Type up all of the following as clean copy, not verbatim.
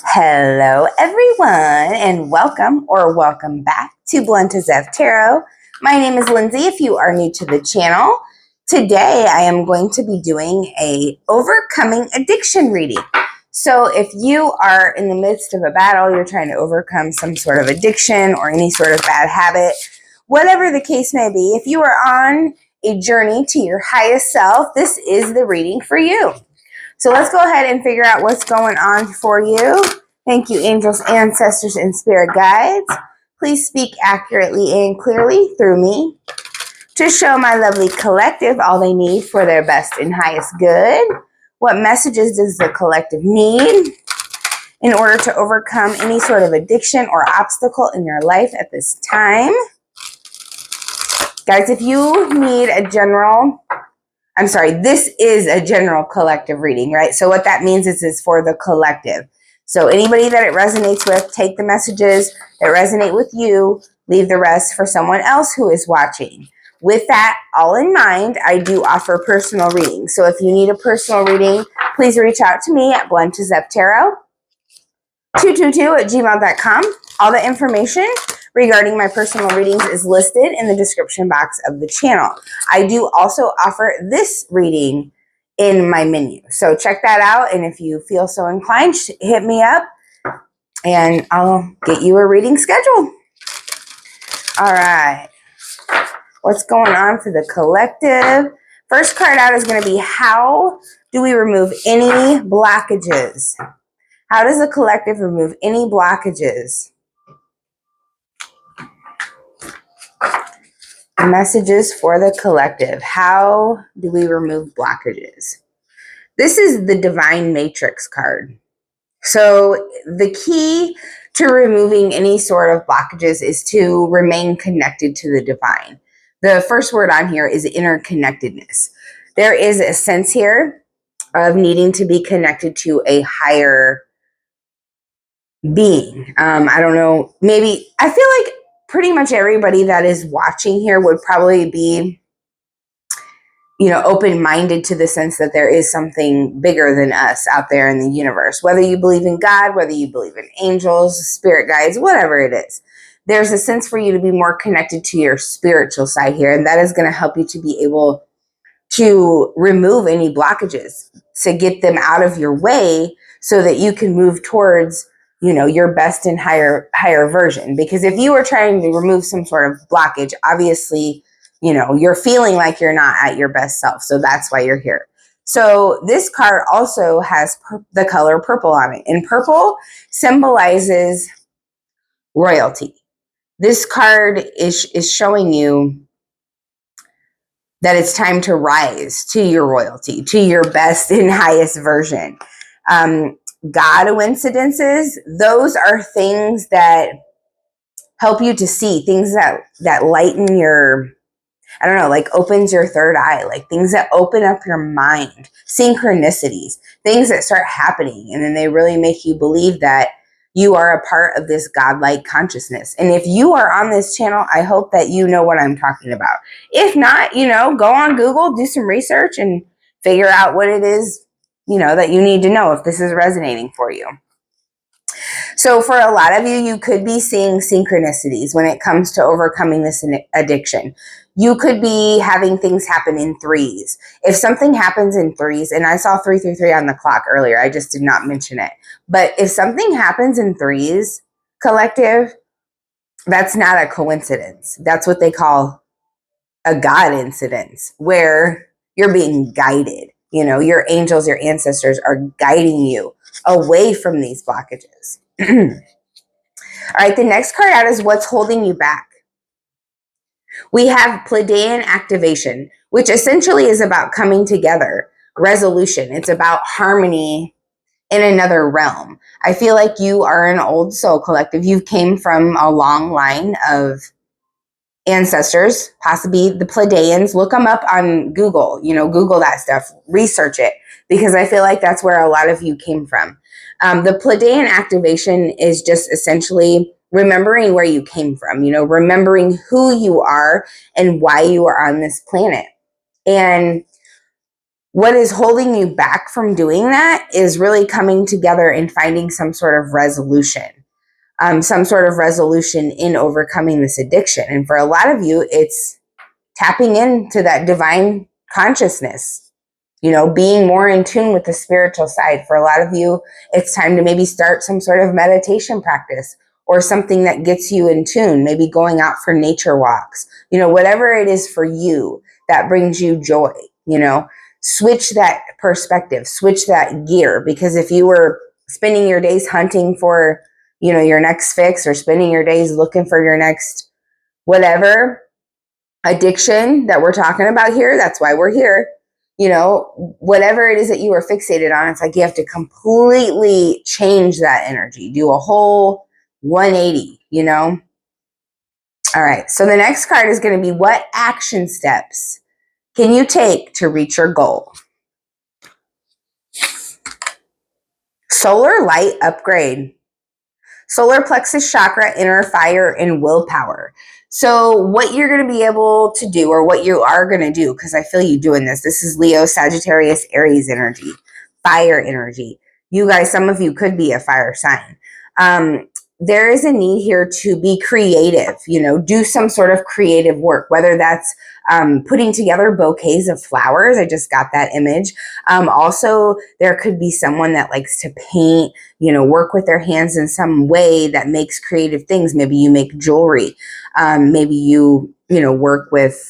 Hello, everyone, and welcome back to Blunt as F Tarot. My name is Lindsay. If you are new to the channel, today I am going to be doing a overcoming addiction reading. So if you are in the midst of a battle, you're trying to overcome some sort of addiction or any sort of bad habit, whatever the case may be, if you are on a journey to your highest self, this is the reading for you. So let's go ahead and figure out what's going on for you. Thank you, angels, ancestors, and spirit guides. Please speak accurately and clearly through me to show my lovely collective all they need for their best and highest good. What messages does the collective need in order to overcome any sort of addiction or obstacle in your life at this time? Guys, if you need a general... this is a general collective reading, right? So what that means is it's for the collective. So anybody that it resonates with, take the messages that resonate with you, leave the rest for someone else who is watching. With that all in mind, I do offer personal readings. So if you need a personal reading, please reach out to me at bluntazeptarot222@gmail.com. All the information regarding my personal readings is listed in the description box of the channel. I do also offer this reading in my menu. So check that out. And if you feel so inclined, hit me up and I'll get you a reading scheduled. All right. What's going on for the collective? First card out is going to be, how do we remove any blockages? How does the collective remove any blockages? Messages for the collective. How do we remove blockages? This is the Divine Matrix card. So the key to removing any sort of blockages is to remain connected to the divine. The first word on here is interconnectedness. There is a sense here of needing to be connected to a higher being. I don't know, maybe, I feel like pretty much everybody that is watching here would probably be, open-minded to the sense that there is something bigger than us out there in the universe. Whether you believe in God, whether you believe in angels, spirit guides, whatever it is, there's a sense for you to be more connected to your spiritual side here, and that is going to help you to be able to remove any blockages, to get them out of your way so that you can move towards your best and higher version. Because if you were trying to remove some sort of blockage, obviously, you're feeling like you're not at your best self. So that's why you're here. So this card also has the color purple on it. And purple symbolizes royalty. This card is showing you that it's time to rise to your royalty, to your best and highest version. God coincidences, those are things that help you to see, things that lighten your, like opens your third eye, like things that open up your mind, synchronicities, things that start happening. And then they really make you believe that you are a part of this godlike consciousness. And if you are on this channel, I hope that you know what I'm talking about. If not, go on Google, do some research and figure out what it is, that you need to know if this is resonating for you. So for a lot of you, you could be seeing synchronicities when it comes to overcoming this addiction. You could be having things happen in threes. If something happens in threes, and I saw 333 on the clock earlier, I just did not mention it. But if something happens in threes, collective, that's not a coincidence. That's what they call a God incidence, where you're being guided. Your angels, your ancestors are guiding you away from these blockages. All right, the next card out is what's holding you back. We have Pleiadian activation, which essentially is about coming together, resolution. It's about harmony in another realm. I feel like you are an old soul collective. You came from a long line of ancestors, possibly the Pleiadians. Look them up on Google, Google that stuff, research it, because I feel like that's where a lot of you came from. The Pleiadian activation is just essentially remembering where you came from, remembering who you are and why you are on this planet. And What is holding you back from doing that is really coming together and finding some sort of resolution. Some sort of resolution in overcoming this addiction. And for a lot of you, it's tapping into that divine consciousness, being more in tune with the spiritual side. For a lot of you, it's time to maybe start some sort of meditation practice or something that gets you in tune, maybe going out for nature walks, whatever it is for you that brings you joy, switch that perspective, switch that gear. Because if you were spending your days hunting for your next fix, or spending your days looking for your next whatever addiction that we're talking about here, that's why we're here, whatever it is that you are fixated on, it's like you have to completely change that energy, do a whole 180, All right, so the next card is going to be, what action steps can you take to reach your goal? Solar light upgrade. Solar plexus chakra, inner fire, and willpower. So what you're going to be able to do, or what you are going to do, because I feel you doing this. This is Leo, Sagittarius, Aries energy, fire energy. You guys, some of you could be a fire sign. There is a need here to be creative, do some sort of creative work, whether that's putting together bouquets of flowers. I just got that image. Also, there could be someone that likes to paint, work with their hands in some way that makes creative things. Maybe you make jewelry. Maybe you work with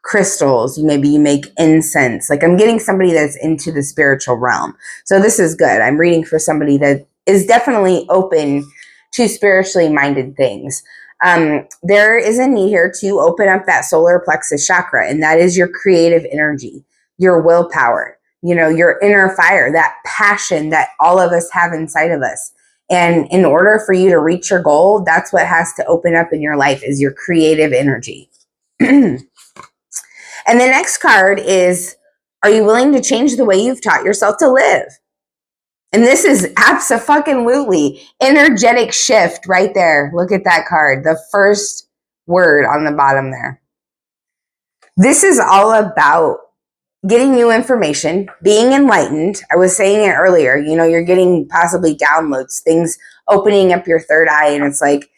crystals. Maybe you make incense. Like, I'm getting somebody that's into the spiritual realm. So this is good. I'm reading for somebody that is definitely open to spiritually minded things. There is a need here to open up that solar plexus chakra, and that is your creative energy, your willpower, your inner fire, that passion that all of us have inside of us. And in order for you to reach your goal, that's what has to open up in your life, is your creative energy. And the next card is, are you willing to change the way you've taught yourself to live? And this is abso-fucking-lutely energetic shift right there. Look at that card. The first word on the bottom there. This is all about getting new information, being enlightened. I was saying it earlier, you're getting possibly downloads, things opening up your third eye, and it's like,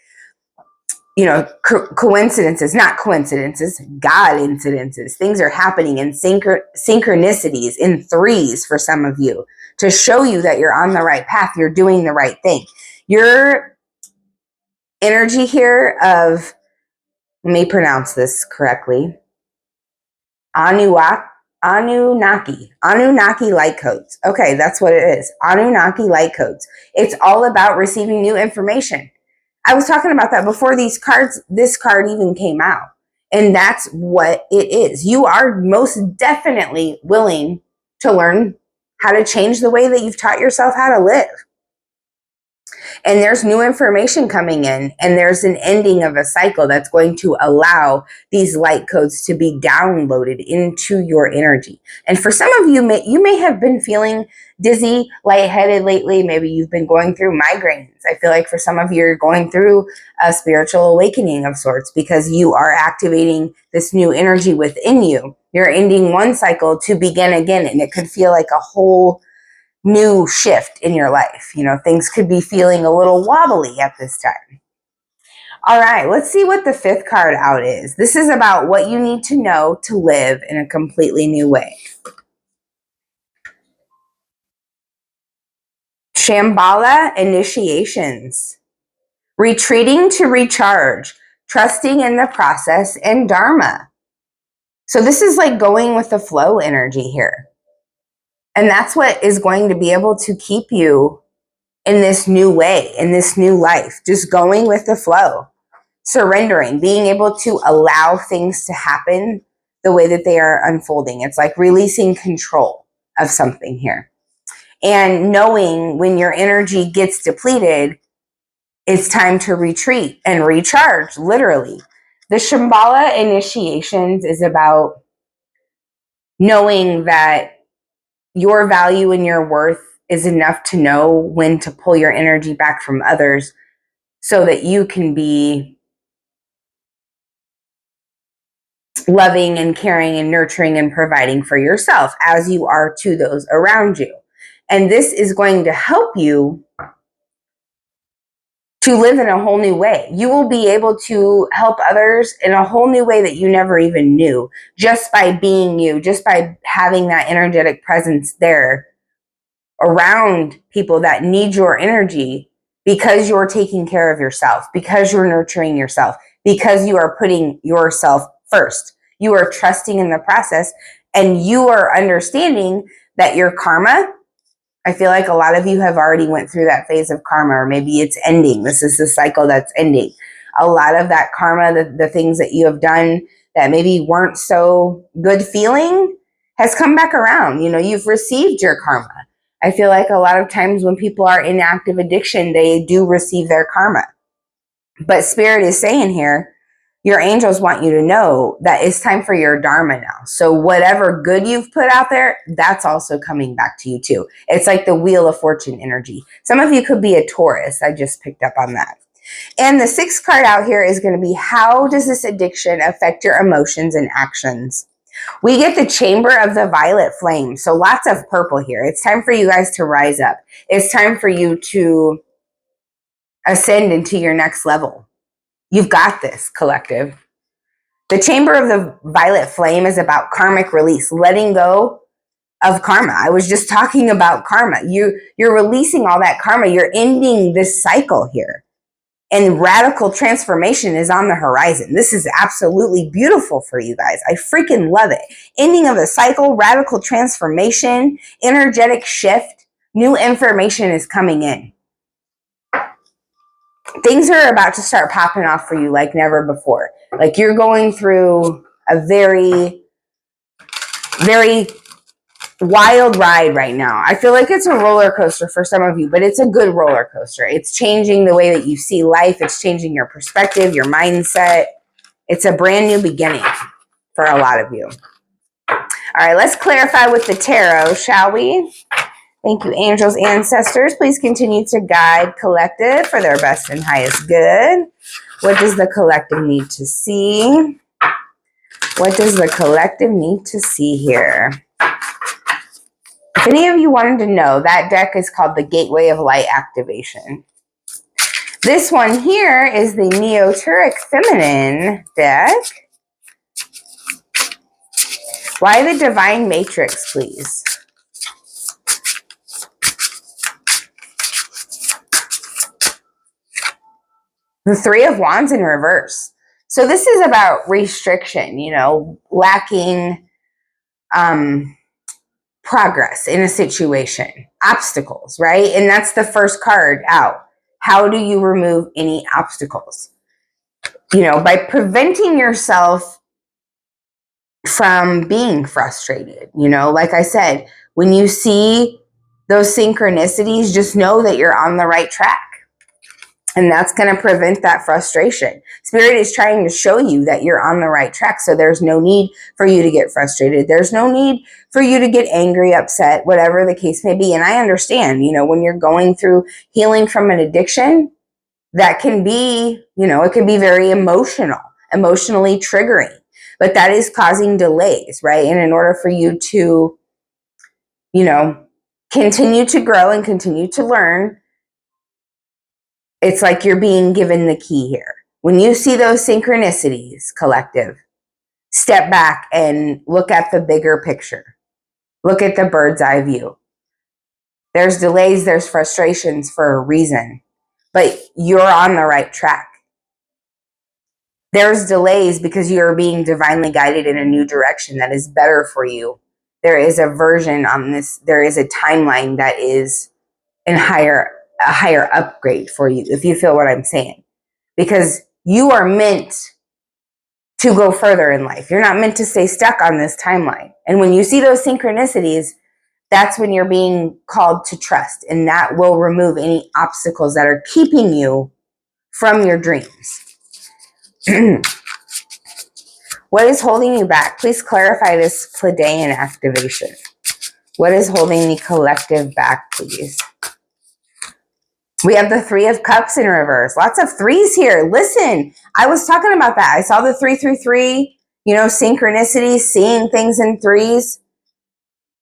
coincidences, not coincidences, God incidences. Things are happening in synchronicities, in threes for some of you, to show you that you're on the right path, you're doing the right thing. Your energy here of, let me pronounce this correctly, Anunnaki light codes. Okay, that's what it is. Anunnaki light codes. It's all about receiving new information. I was talking about that before this card even came out. And that's what it is. You are most definitely willing to learn how to change the way that you've taught yourself how to live. And there's new information coming in, and there's an ending of a cycle that's going to allow these light codes to be downloaded into your energy. And for some of you, you may have been feeling dizzy, lightheaded lately. Maybe you've been going through migraines. I feel like for some of you, you're going through a spiritual awakening of sorts, because you are activating this new energy within you. You're ending one cycle to begin again, and it could feel like a whole new shift in your life. Things could be feeling a little wobbly at this time. All right, let's see what the fifth card out is. This is about what you need to know to live in a completely new way. Shambhala initiations. Retreating to recharge, trusting in the process, and Dharma. So this is like going with the flow energy here. And that's what is going to be able to keep you in this new way, in this new life, just going with the flow, surrendering, being able to allow things to happen the way that they are unfolding. It's like releasing control of something here. And knowing when your energy gets depleted, it's time to retreat and recharge, literally. The Shambhala initiations is about knowing that your value and your worth is enough to know when to pull your energy back from others, so that you can be loving and caring and nurturing and providing for yourself as you are to those around you. And this is going to help you to live in a whole new way. You will be able to help others in a whole new way that you never even knew, just by being you, just by having that energetic presence there around people that need your energy, because you're taking care of yourself, because you're nurturing yourself, because you are putting yourself first. You are trusting in the process, and you are understanding that your karma, I feel like a lot of you have already went through that phase of karma, or maybe it's ending. This is the cycle that's ending. A lot of that karma, the things that you have done that maybe weren't so good feeling, has come back around. You know, you've received your karma. I feel like a lot of times when people are in active addiction, they do receive their karma. But Spirit is saying here, your angels want you to know that it's time for your dharma now. So whatever good you've put out there, that's also coming back to you too. It's like the Wheel of Fortune energy. Some of you could be a Taurus. I just picked up on that. And the 6th card out here is going to be, how does this addiction affect your emotions and actions? We get the Chamber of the Violet Flame. So lots of purple here. It's time for you guys to rise up. It's time for you to ascend into your next level. You've got this, collective. The Chamber of the Violet Flame is about karmic release, letting go of karma. I was just talking about karma. You're releasing all that karma. You're ending this cycle here. And radical transformation is on the horizon. This is absolutely beautiful for you guys. I freaking love it. Ending of a cycle, radical transformation, energetic shift, new information is coming in. Things are about to start popping off for you like never before. Like you're going through a very, very wild ride right now. I feel like it's a roller coaster for some of you, but it's a good roller coaster. It's changing the way that you see life. It's changing your perspective, your mindset. It's a brand new beginning for a lot of you. All right, let's clarify with the tarot, shall we? Thank you, angels, ancestors. Please continue to guide collective for their best and highest good. What does the collective need to see? What does the collective need to see here? If any of you wanted to know, that deck is called the Gateway of Light Activation. This one here is the Neoteric Feminine deck. Why the Divine Matrix, please? The Three of Wands in reverse. So this is about restriction, you know, lacking progress in a situation, obstacles, right? And that's the first card out. How do you remove any obstacles? You know, by preventing yourself from being frustrated. You know, like I said, when you see those synchronicities, just know that you're on the right track. And that's going to prevent that frustration. Spirit is trying to show you that you're on the right track. So there's no need for you to get frustrated. There's no need for you to get angry, upset, whatever the case may be. And I understand, you know, when you're going through healing from an addiction, that can be, you know, it can be very emotional, emotionally triggering. But that is causing delays, right? And in order for you to, you know, continue to grow and continue to learn, it's like you're being given the key here. When you see those synchronicities, collective, step back and look at the bigger picture. Look at the bird's eye view. There's delays, there's frustrations for a reason, but you're on the right track. There's delays because you're being divinely guided in a new direction that is better for you. There is a version on this, there is a timeline that is a higher upgrade for you, if you feel what I'm saying. Because you are meant to go further in life. You're not meant to stay stuck on this timeline. And when you see those synchronicities, that's when you're being called to trust. And that will remove any obstacles that are keeping you from your dreams. What is holding you back? Please clarify this Pleiadian activation. What is holding the collective back, please? We have the Three of Cups in reverse. Lots of threes here. Listen, I was talking about that. I saw the 333. synchronicity, seeing things in threes.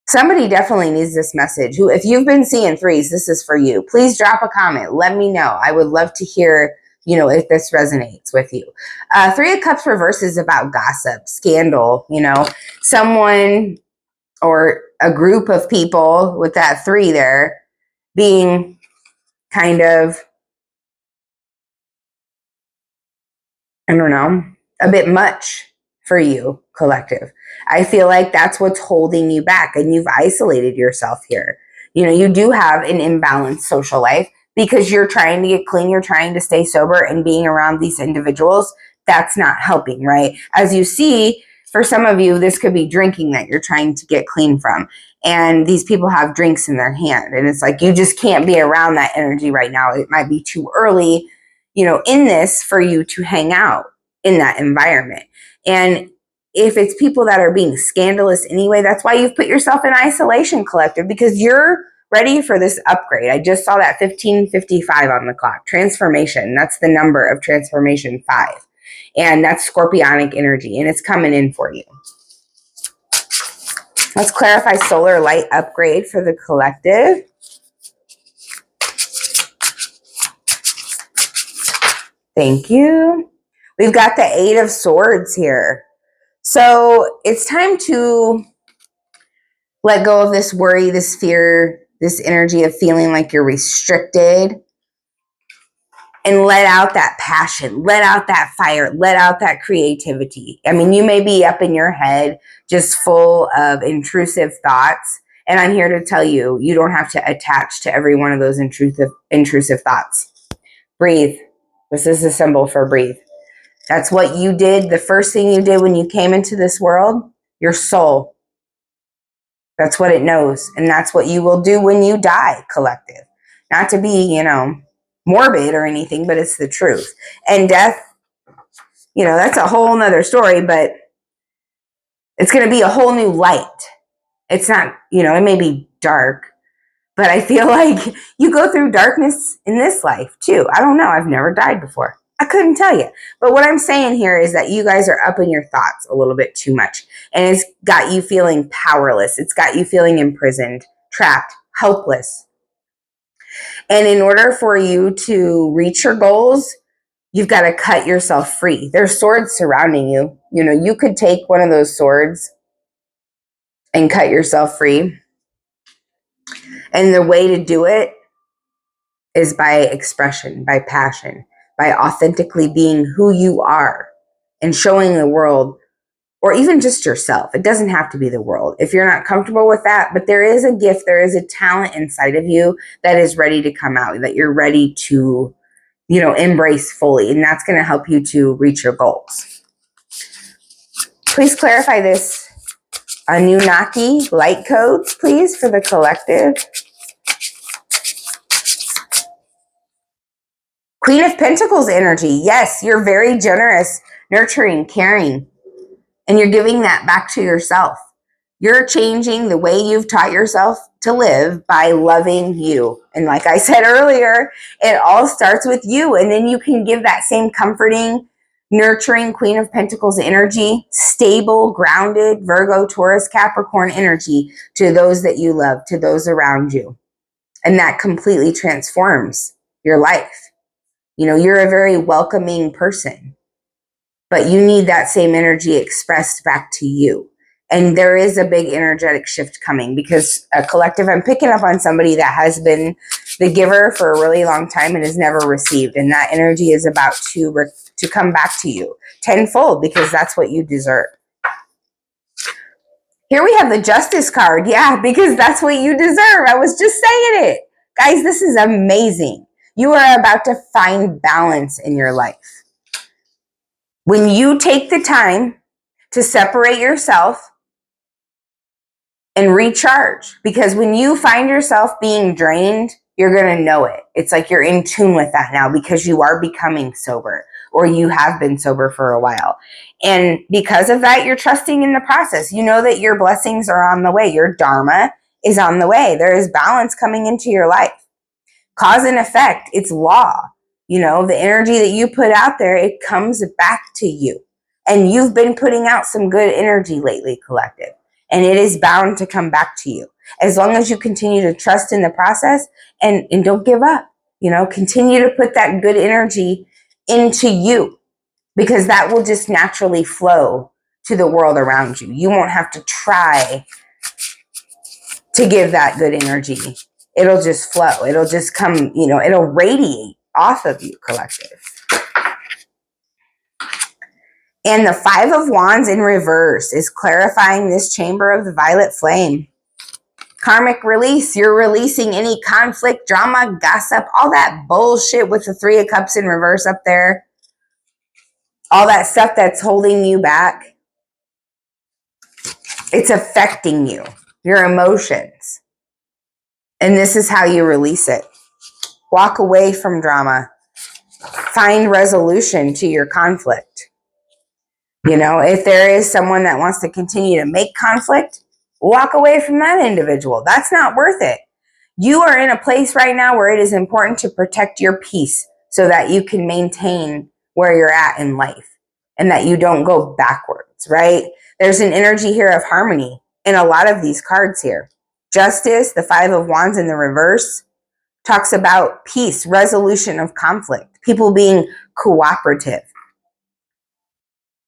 Somebody definitely needs this message. If you've been seeing threes, this is for you. Please drop a comment. Let me know. I would love to hear, if this resonates with you. Three of Cups reverse is about gossip, scandal, someone or a group of people with that three there being kind of, I don't know, a bit much for you, collective. I feel like that's what's holding you back, and you've isolated yourself here. You do have an imbalanced social life because you're trying to get clean, you're trying to stay sober, and being around these individuals, that's not helping, right? As you see, for some of you, this could be drinking that you're trying to get clean from. And these people have drinks in their hand, and it's like you just can't be around that energy right now. It might be too early, in this for you to hang out in that environment. And if it's people that are being scandalous anyway, that's why you've put yourself in isolation, collective, because you're ready for this upgrade. I just saw that 1555 on the clock. Transformation. That's the number of transformation, 5. And that's scorpionic energy, and it's coming in for you. Let's clarify solar light upgrade for the collective. Thank you. We've got the 8 of Swords here. So it's time to let go of this worry, this fear, this energy of feeling like you're restricted, and let out that passion, let out that fire, let out that creativity. I mean, you may be up in your head just full of intrusive thoughts, and I'm here to tell you, you don't have to attach to every one of those intrusive thoughts. Breathe. This is a symbol for breathe. That's what you did. The first thing you did when you came into this world, your soul. That's what it knows. And that's what you will do when you die, collective. Not to be, morbid or anything, but it's the truth. And death, that's a whole nother story, but it's going to be a whole new light. It's not, it may be dark, but I feel like you go through darkness in this life too. I don't know. I've never died before. I couldn't tell you. But what I'm saying here is that you guys are up in your thoughts a little bit too much. And it's got you feeling powerless. It's got you feeling imprisoned, trapped, helpless. And in order for you to reach your goals, you've got to cut yourself free. There's swords surrounding you. You could take one of those swords and cut yourself free. And the way to do it is by expression, by passion, by authentically being who you are and showing the world, or even just yourself. It doesn't have to be the world if you're not comfortable with that, but there is a gift, there is a talent inside of you that is ready to come out, that you're ready to, embrace fully. And that's going to help you to reach your goals. Please clarify this Anunnaki light codes, please, for the collective. Queen of Pentacles energy. Yes, you're very generous, nurturing, caring, and you're giving that back to yourself. You're changing the way you've taught yourself to live by loving you. And like I said earlier, it all starts with you. And then you can give that same comforting, nurturing Queen of Pentacles energy, stable, grounded Virgo, Taurus, Capricorn energy to those that you love, to those around you. And that completely transforms your life. You're a very welcoming person, but you need that same energy expressed back to you. And there is a big energetic shift coming because a collective, I'm picking up on somebody that has been the giver for a really long time and has never received. And that energy is about to come back to you tenfold because that's what you deserve. Here we have the Justice card. Yeah, because that's what you deserve. I was just saying it. Guys, this is amazing. You are about to find balance in your life. When you take the time to separate yourself and recharge, because when you find yourself being drained, you're going to know it. It's like you're in tune with that now because you are becoming sober, or you have been sober for a while. And because of that, you're trusting in the process. You know that your blessings are on the way. Your dharma is on the way. There is balance coming into your life. Cause and effect, it's law. The energy that you put out there, it comes back to you. And you've been putting out some good energy lately, collective. And it is bound to come back to you. As long as you continue to trust in the process and don't give up, continue to put that good energy into you, because that will just naturally flow to the world around you. You won't have to try to give that good energy. It'll just flow. It'll just come, it'll radiate off of you, collective. And the Five of Wands in reverse is clarifying this chamber of the violet flame. Karmic release. You're releasing any conflict, drama, gossip, all that bullshit with the Three of Cups in reverse up there. All that stuff that's holding you back. It's affecting you, your emotions. And this is how you release it. Walk away from drama. Find resolution to your conflict. If there is someone that wants to continue to make conflict, walk away from that individual. That's not worth it. You are in a place right now where it is important to protect your peace so that you can maintain where you're at in life and that you don't go backwards, right? There's an energy here of harmony in a lot of these cards here. Justice, the Five of Wands in the reverse, talks about peace, resolution of conflict, people being cooperative.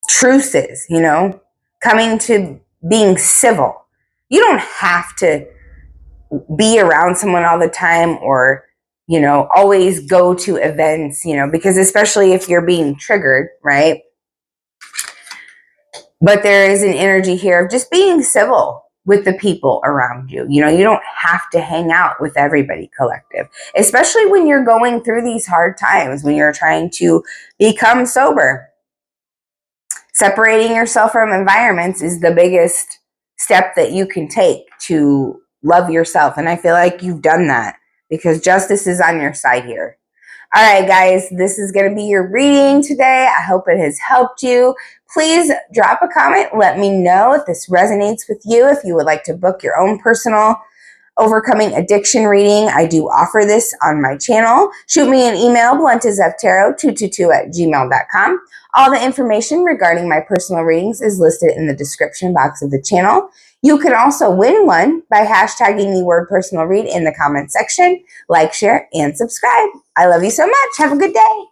Truces, coming to being civil. You don't have to be around someone all the time or, always go to events, because especially if you're being triggered, right? But there is an energy here of just being civil with the people around you. You don't have to hang out with everybody, collective, especially when you're going through these hard times, when you're trying to become sober. Separating yourself from environments is the biggest step that you can take to love yourself. And I feel like you've done that because justice is on your side here. All right, guys, this is going to be your reading today. I hope it has helped you. Please drop a comment. Let me know if this resonates with you. If you would like to book your own personal overcoming addiction reading, I do offer this on my channel. Shoot me an email, bluntazftaro222@gmail.com. All the information regarding my personal readings is listed in the description box of the channel. You can also win one by hashtagging the word personal read in the comment section. Like, share, and subscribe. I love you so much. Have a good day.